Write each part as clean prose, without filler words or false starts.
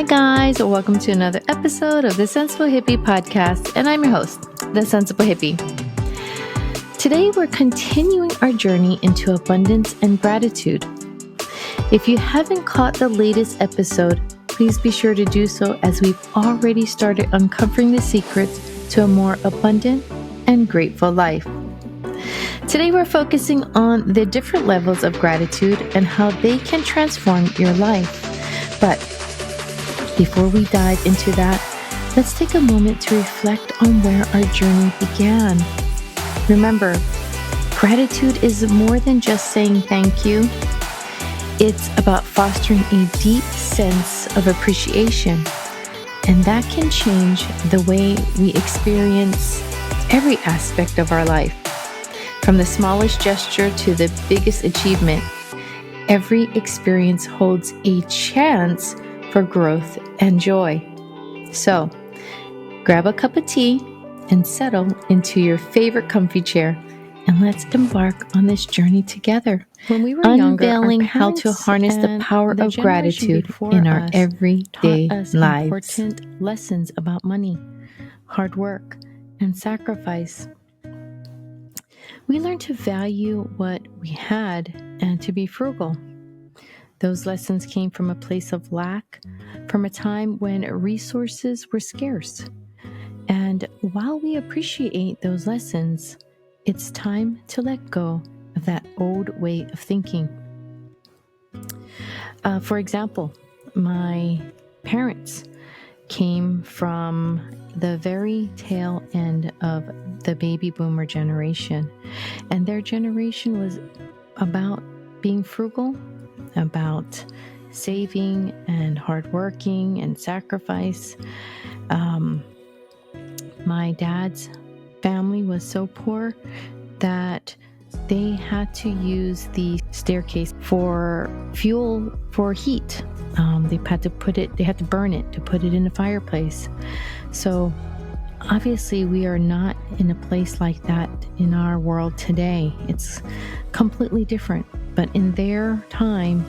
Hi guys, welcome to another episode of the Sensible Hippie podcast, and I'm your host, the Sensible Hippie. Today we're continuing our journey into abundance and gratitude. If you haven't caught the latest episode, please be sure to do so, as we've already started uncovering the secrets to a more abundant and grateful life. Today we're focusing on the different levels of gratitude and how they can transform your life. But before we dive into that, let's take a moment to reflect on where our journey began. Remember, gratitude is more than just saying thank you. It's about fostering a deep sense of appreciation, and that can change the way we experience every aspect of our life. From the smallest gesture to the biggest achievement, every experience holds a chance for growth and joy. So, grab a cup of tea and settle into your favorite comfy chair, and let's embark on this journey together. When we were unveiling younger, how to harness the power of gratitude in our everyday lives. Important lessons about money, hard work, and sacrifice. We learned to value what we had and to be frugal. Those lessons came from a place of lack, from a time when resources were scarce. And while we appreciate those lessons, it's time to let go of that old way of thinking. For example, my parents came from the very tail end of the baby boomer generation, and their generation was about being frugal, about saving and hardworking and sacrifice. My dad's family was so poor that they had to use the staircase for fuel for heat. They had to burn it to put it in the fireplace. So obviously we are not in a place like that in our world today. It's completely different. But in their time,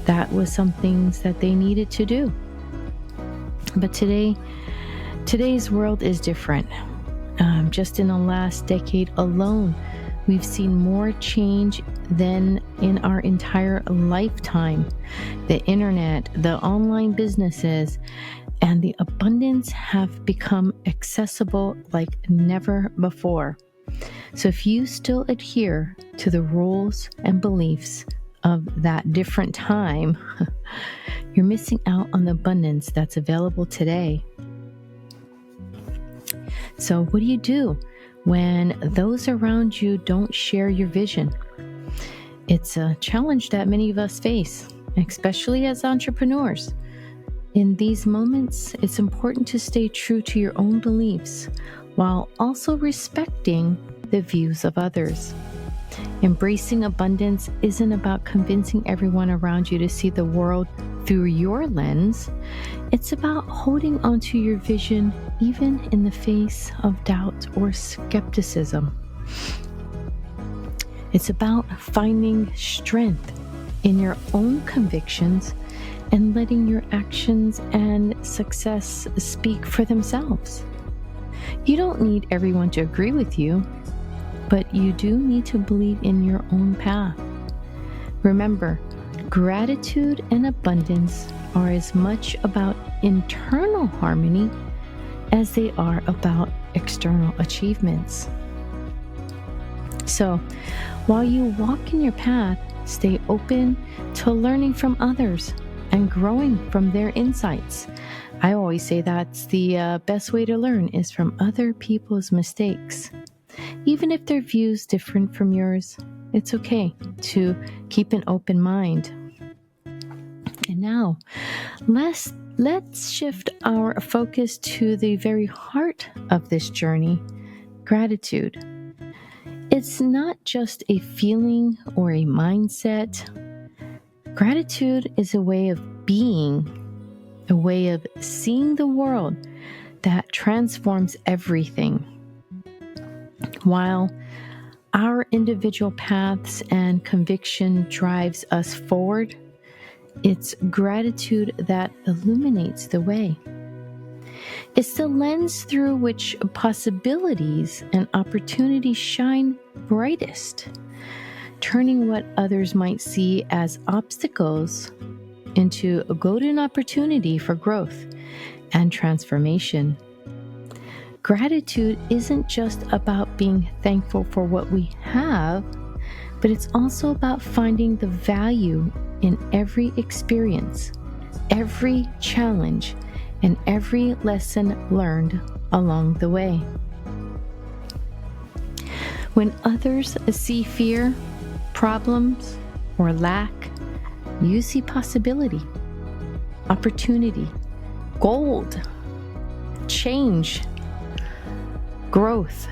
that was some things that they needed to do. But today's world is different. Just in the last decade alone, we've seen more change than in our entire lifetime. The internet, the online businesses, and the abundance have become accessible like never before. So if you still adhere to the rules and beliefs of that different time, you're missing out on the abundance that's available today. So what do you do when those around you don't share your vision? It's a challenge that many of us face, especially as entrepreneurs. In these moments, it's important to stay true to your own beliefs while also respecting the views of others. Embracing abundance isn't about convincing everyone around you to see the world through your lens. It's about holding onto your vision even in the face of doubt or skepticism. It's about finding strength in your own convictions and letting your actions and success speak for themselves. You don't need everyone to agree with you, but you do need to believe in your own path. Remember, gratitude and abundance are as much about internal harmony as they are about external achievements. So, while you walk in your path, stay open to learning from others and growing from their insights. I always say that's the best way to learn is from other people's mistakes. Even if their views different from yours, it's okay to keep an open mind. And now, let's shift our focus to the very heart of this journey, gratitude. It's not just a feeling or a mindset. Gratitude is a way of being, a way of seeing the world that transforms everything. While our individual paths and conviction drives us forward, It's gratitude that illuminates the way. It's the lens through which possibilities and opportunities shine brightest, turning what others might see as obstacles into a golden opportunity for growth and transformation. Gratitude isn't just about being thankful for what we have, but it's also about finding the value in every experience, every challenge, and every lesson learned along the way. When others see fear, problems, or lack, you see possibility, opportunity, gold, change, growth.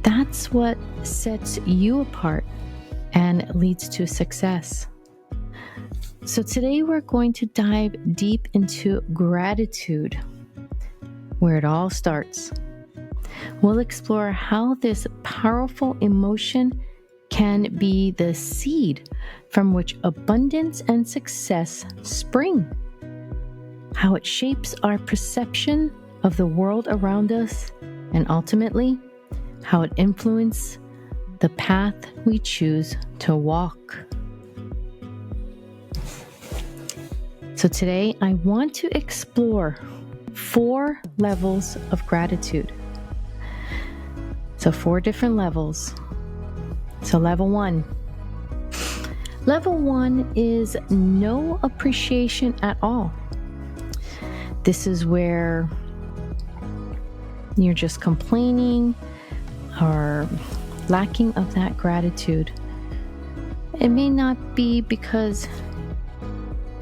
That's what sets you apart and leads to success. So today we're going to dive deep into gratitude, where it all starts. We'll explore how this powerful emotion can be the seed from which abundance and success spring, how it shapes our perception of the world around us, and ultimately, how it influences the path we choose to walk. So today, I want to explore 4 levels of gratitude. So 4 different levels. So level 1. Level 1 is no appreciation at all. This is where you're just complaining or lacking of that gratitude. It may not be because,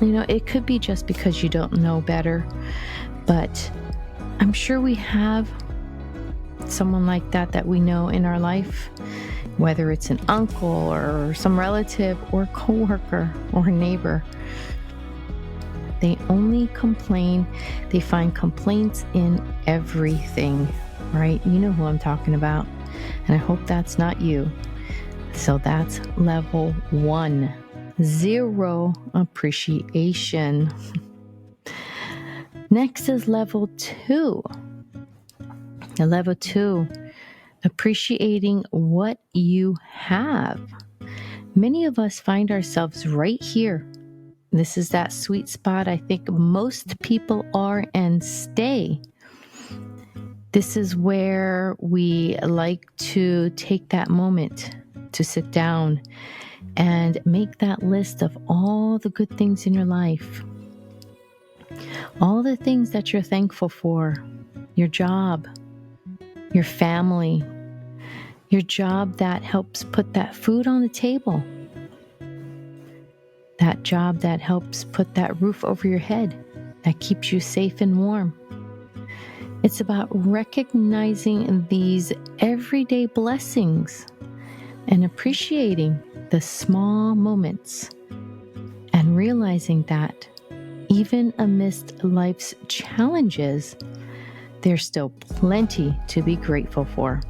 it could be just because you don't know better, but I'm sure we have someone like that we know in our life, whether it's an uncle or some relative or coworker or neighbor. They only complain. They find complaints in everything, right? You know who I'm talking about. And I hope that's not you. So that's level 1. 0 appreciation. Next is level 2. Level 2, appreciating what you have. Many of us find ourselves right here. This is that sweet spot I think most people are and stay. This is where we like to take that moment to sit down and make that list of all the good things in your life. All the things that you're thankful for. Your job, your family, your job that helps put that food on the table. That job that helps put that roof over your head, that keeps you safe and warm. It's about recognizing these everyday blessings and appreciating the small moments and realizing that even amidst life's challenges, there's still plenty to be grateful for.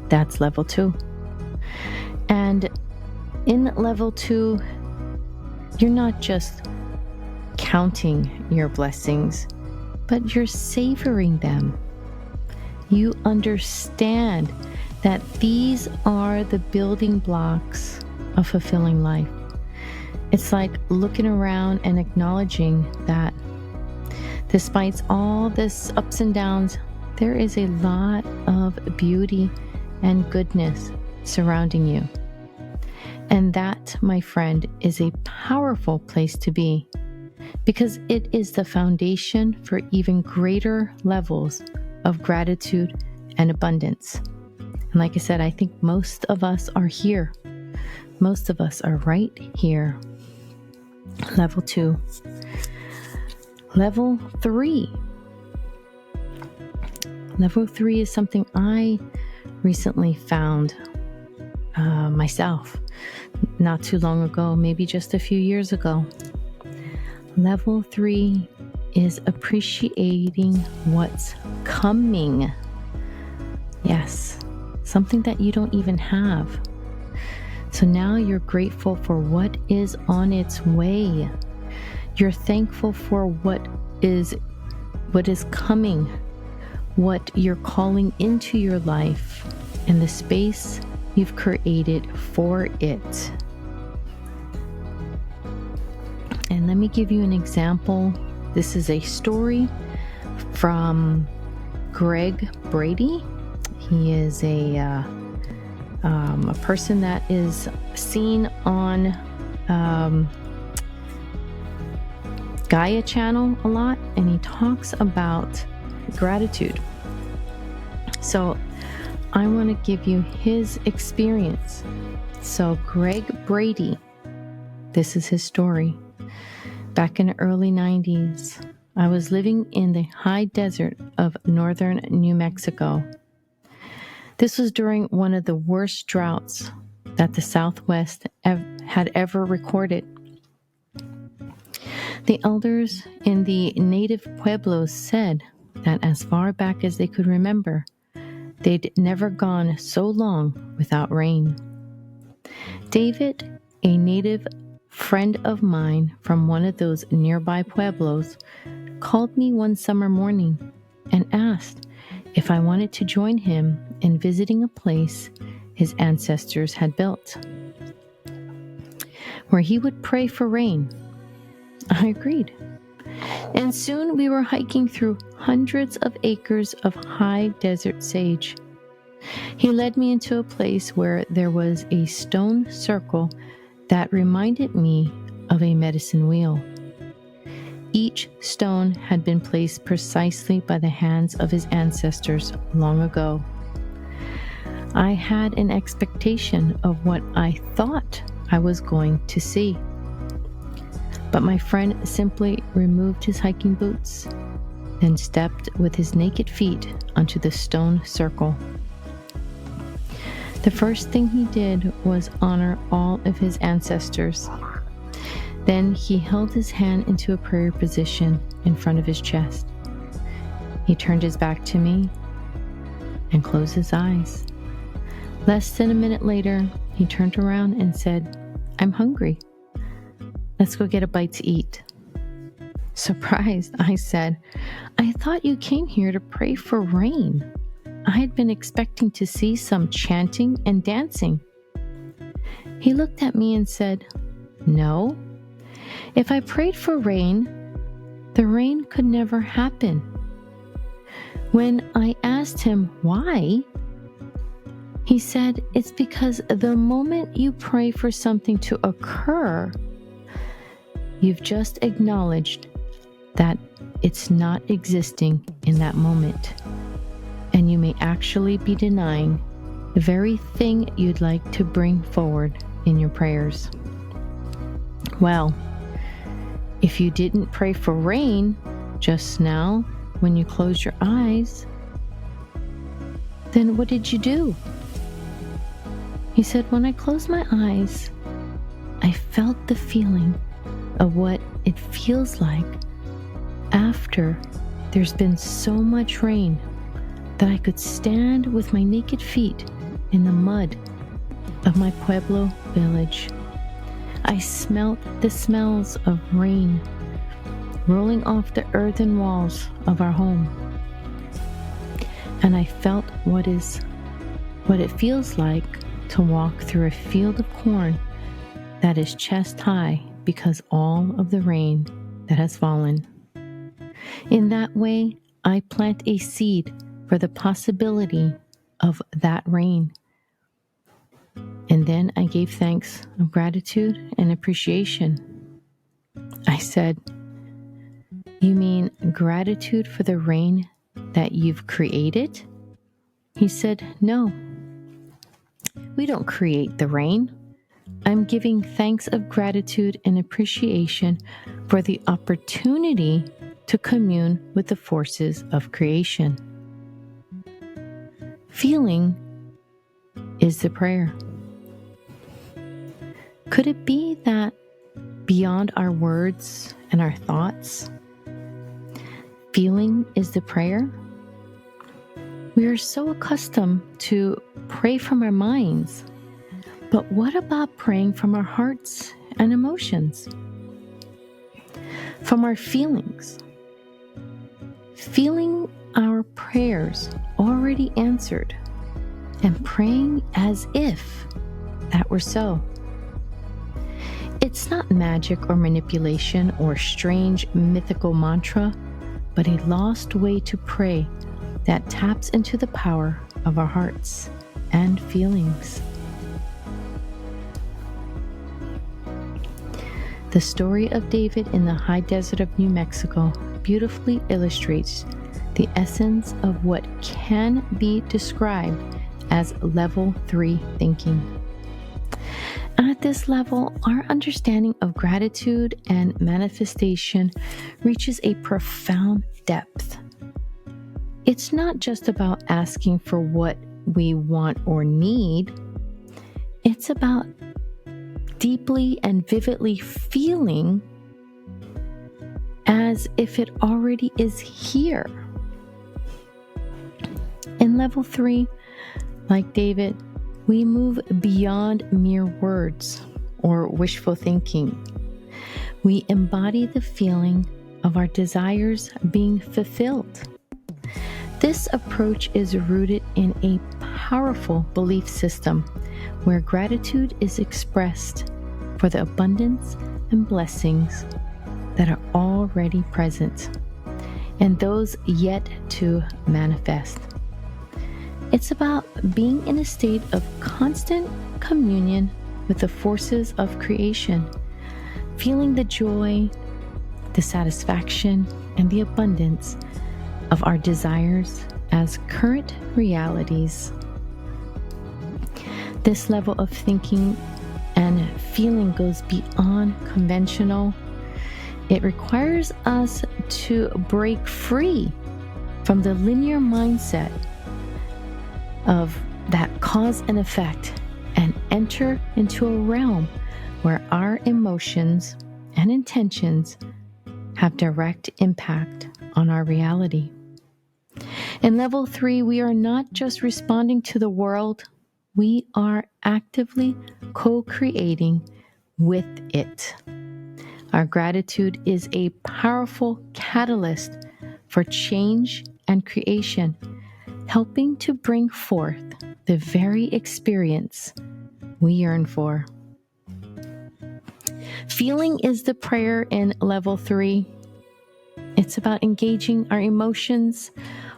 That's level 2. And in level 2, you're not just counting your blessings, but you're savoring them. You understand that these are the building blocks of fulfilling life. It's like looking around and acknowledging that despite all this ups and downs, there is a lot of beauty and goodness surrounding you. And that, my friend, is a powerful place to be because it is the foundation for even greater levels of gratitude and abundance. And like I said, I think most of us are here. Most of us are right here. Level 2. Level 3. Level 3 is something I recently found myself not too long ago, maybe just a few years ago. Level 3 is appreciating what's coming. Yes, something that you don't even have. So now you're grateful for what is on its way. You're thankful for what is coming, what you're calling into your life, and the space you've created for it. And let me give you an example. This is a story from Greg Brady. He is a person that is seen on Gaia channel a lot, and he talks about gratitude. So I want to give you his experience. So Greg Brady, this is his story. Back in the early 90s, I was living in the high desert of northern New Mexico. This was during one of the worst droughts that the Southwest had ever recorded. The elders in the native pueblos said that as far back as they could remember, they'd never gone so long without rain. David, a native friend of mine from one of those nearby pueblos, called me one summer morning and asked if I wanted to join him in visiting a place his ancestors had built, where he would pray for rain. I agreed. And soon we were hiking through hundreds of acres of high desert sage. He led me into a place where there was a stone circle that reminded me of a medicine wheel. Each stone had been placed precisely by the hands of his ancestors long ago. I had an expectation of what I thought I was going to see. But my friend simply removed his hiking boots, then stepped with his naked feet onto the stone circle. The first thing he did was honor all of his ancestors. Then he held his hand into a prayer position in front of his chest. He turned his back to me and closed his eyes. Less than a minute later, he turned around and said, "I'm hungry. Let's go get a bite to eat." Surprised, I said, "I thought you came here to pray for rain. I had been expecting to see some chanting and dancing." He looked at me and said, "No. If I prayed for rain, the rain could never happen." When I asked him why, he said, "It's because the moment you pray for something to occur, you've just acknowledged that it's not existing in that moment, and you may actually be denying the very thing you'd like to bring forward in your prayers." Well, if you didn't pray for rain just now when you closed your eyes, then what did you do? He said, "When I closed my eyes, I felt the feeling of what it feels like after there's been so much rain that I could stand with my naked feet in the mud of my Pueblo village. I smelt the smells of rain rolling off the earthen walls of our home. And I felt what it feels like to walk through a field of corn that is chest high because all of the rain that has fallen. In that way, I plant a seed for the possibility of that rain. And then I gave thanks of gratitude and appreciation. I said, "You mean gratitude for the rain that you've created?" He said, "No, we don't create the rain. I'm giving thanks of gratitude and appreciation for the opportunity to commune with the forces of creation." Feeling is the prayer. Could it be that beyond our words and our thoughts, feeling is the prayer? We are so accustomed to pray from our minds But what about praying from our hearts and emotions? From our feelings? Feeling our prayers already answered and praying as if that were so. It's not magic or manipulation or strange mythical mantra, but a lost way to pray that taps into the power of our hearts and feelings. The story of David in the high desert of New Mexico beautifully illustrates the essence of what can be described as level 3 thinking. At this level, our understanding of gratitude and manifestation reaches a profound depth. It's not just about asking for what we want or need. It's about deeply and vividly feeling as if it already is here. In level 3, like David, we move beyond mere words or wishful thinking. We embody the feeling of our desires being fulfilled. This approach is rooted in a powerful belief system where gratitude is expressed for the abundance and blessings that are already present and those yet to manifest. It's about being in a state of constant communion with the forces of creation, feeling the joy, the satisfaction, and the abundance of our desires as current realities. This level of thinking and feeling goes beyond conventional. It requires us to break free from the linear mindset of that cause and effect and enter into a realm where our emotions and intentions have direct impact on our reality. In level 3, we are not just responding to the world, we are actively co-creating with it. Our gratitude is a powerful catalyst for change and creation, helping to bring forth the very experience we yearn for. Feeling is the prayer in level 3. It's about engaging our emotions,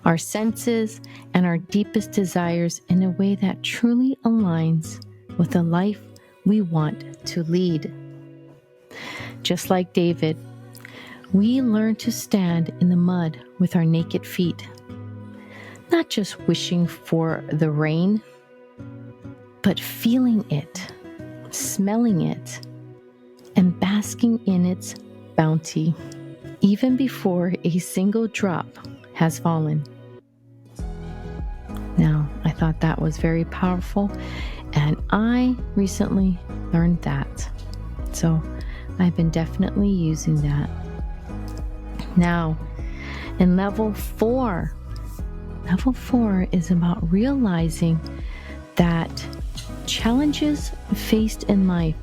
our senses, and our deepest desires in a way that truly aligns with the life we want to lead. Just like David, we learn to stand in the mud with our naked feet, not just wishing for the rain, but feeling it, smelling it, and basking in its bounty, even before a single drop has fallen. Now, I thought that was very powerful, and I recently learned that. So I've been definitely using that. Now, in level 4 is about realizing that challenges faced in life,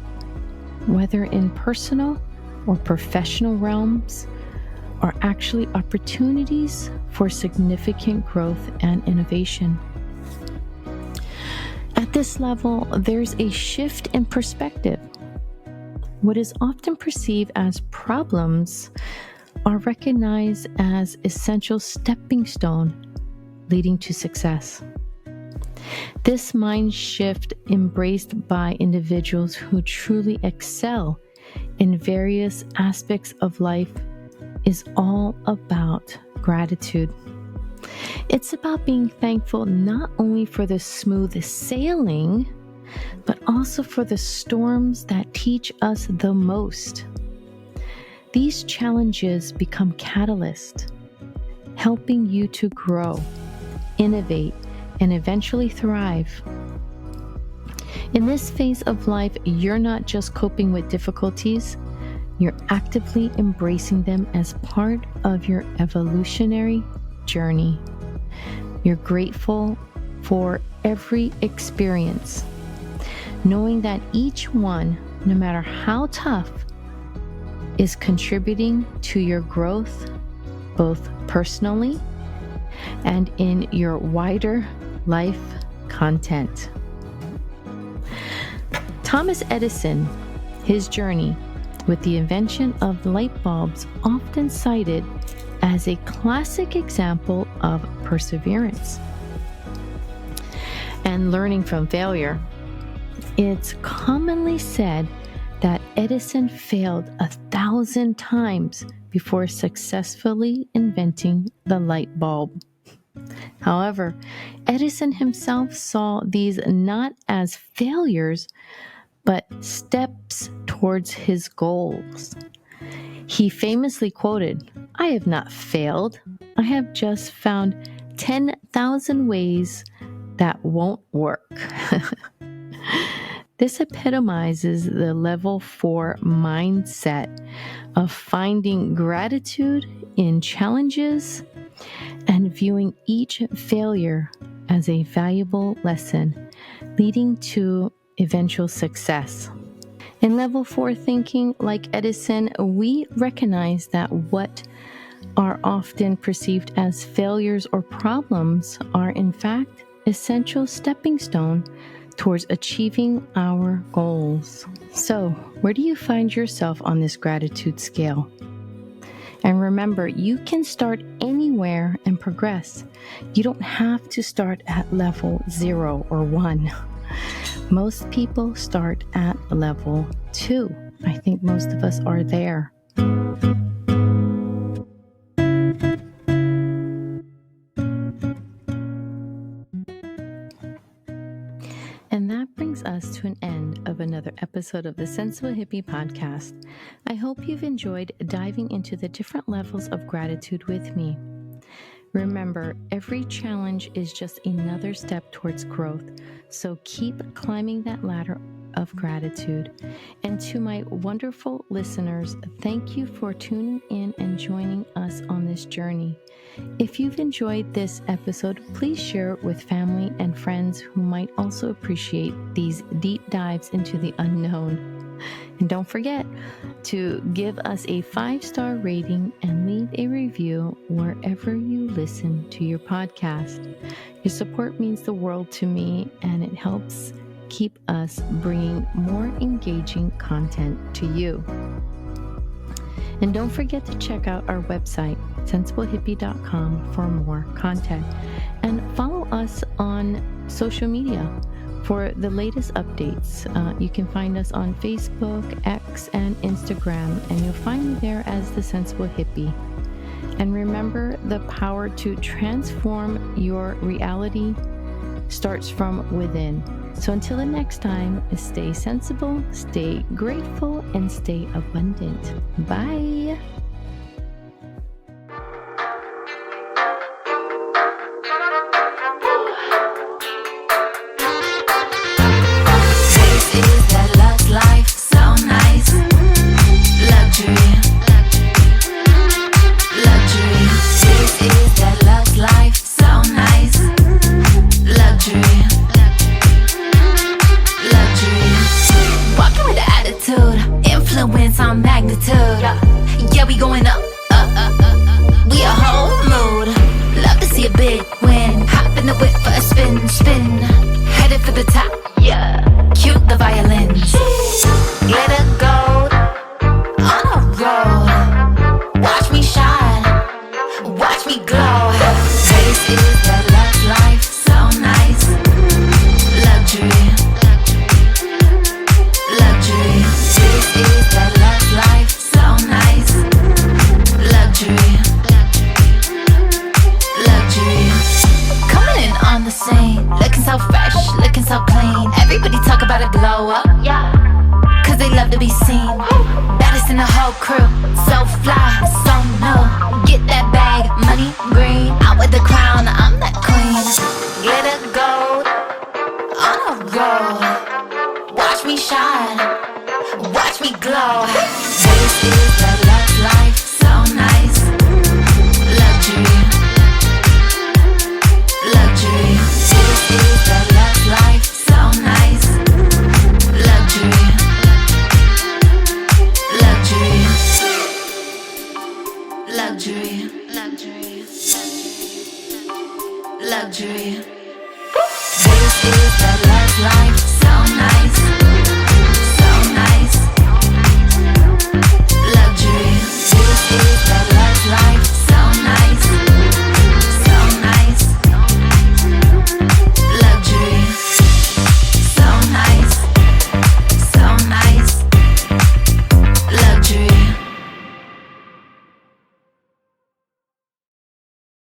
whether in personal or professional realms, are actually opportunities for significant growth and innovation. At this level, there's a shift in perspective. What is often perceived as problems are recognized as essential stepping stone leading to success. This mind shift, embraced by individuals who truly excel in various aspects of life, is all about gratitude. It's about being thankful not only for the smooth sailing, but also for the storms that teach us the most. These challenges become catalysts, helping you to grow, innovate, and eventually thrive. In this phase of life, you're not just coping with difficulties, you're actively embracing them as part of your evolutionary journey. You're grateful for every experience, knowing that each one, no matter how tough, is contributing to your growth, both personally and in your wider life content. Thomas Edison, his journey with the invention of light bulbs, often cited as a classic example of perseverance and learning from failure. It's commonly said that Edison failed 1,000 times before successfully inventing the light bulb. However, Edison himself saw these not as failures, but steps towards his goals. He famously quoted, "I have not failed. I have just found 10,000 ways that won't work." This epitomizes the level 4 mindset of finding gratitude in challenges and viewing each failure as a valuable lesson, leading to eventual success. In level 4 thinking, like Edison, we recognize that what are often perceived as failures or problems are in fact essential stepping stone towards achieving our goals. So, where do you find yourself on this gratitude scale? And remember, you can start anywhere and progress. You don't have to start at level 0 or 1. Most people start at level 2. I think most of us are there. And that brings us to an end of another episode of the Sensible Hippie podcast. I hope you've enjoyed diving into the different levels of gratitude with me. Remember, every challenge is just another step towards growth, so keep climbing that ladder of gratitude. And to my wonderful listeners, thank you for tuning in and joining us on this journey. If you've enjoyed this episode, please share it with family and friends who might also appreciate these deep dives into the unknown. And don't forget to give us a 5-star rating and leave a review wherever you listen to your podcast. Your support means the world to me, and it helps keep us bringing more engaging content to you. And don't forget to check out our website, sensiblehippie.com, for more content. And follow us on social media for the latest updates. You can find us on Facebook, X, and Instagram, and you'll find me there as The Sensible Hippie. And remember, the power to transform your reality starts from within. So until the next time, stay sensible, stay grateful, and stay abundant. Bye. Yeah, we going up, we a whole mood. Love to see a big win. Hop in the whip for a spin. Headed for the top, yeah. Cute the violins. Glitter gold on a roll. Watch me shine, watch me glow. This is the love life, so nice. Luxury. This is the love life, so nice. Luxury. Coming in on the scene, looking so fresh, looking so clean. Everybody talk about a glow up, yeah, cause they love to be seen. Baddest in the whole crew, so fly, so new. Get that bag, money green. Out with the crown, I'm that queen. Glitter gold on a roll. Watch me shine, watch me glow. This is the love life, so nice. Luxury. This is the love life, so nice. is the love life.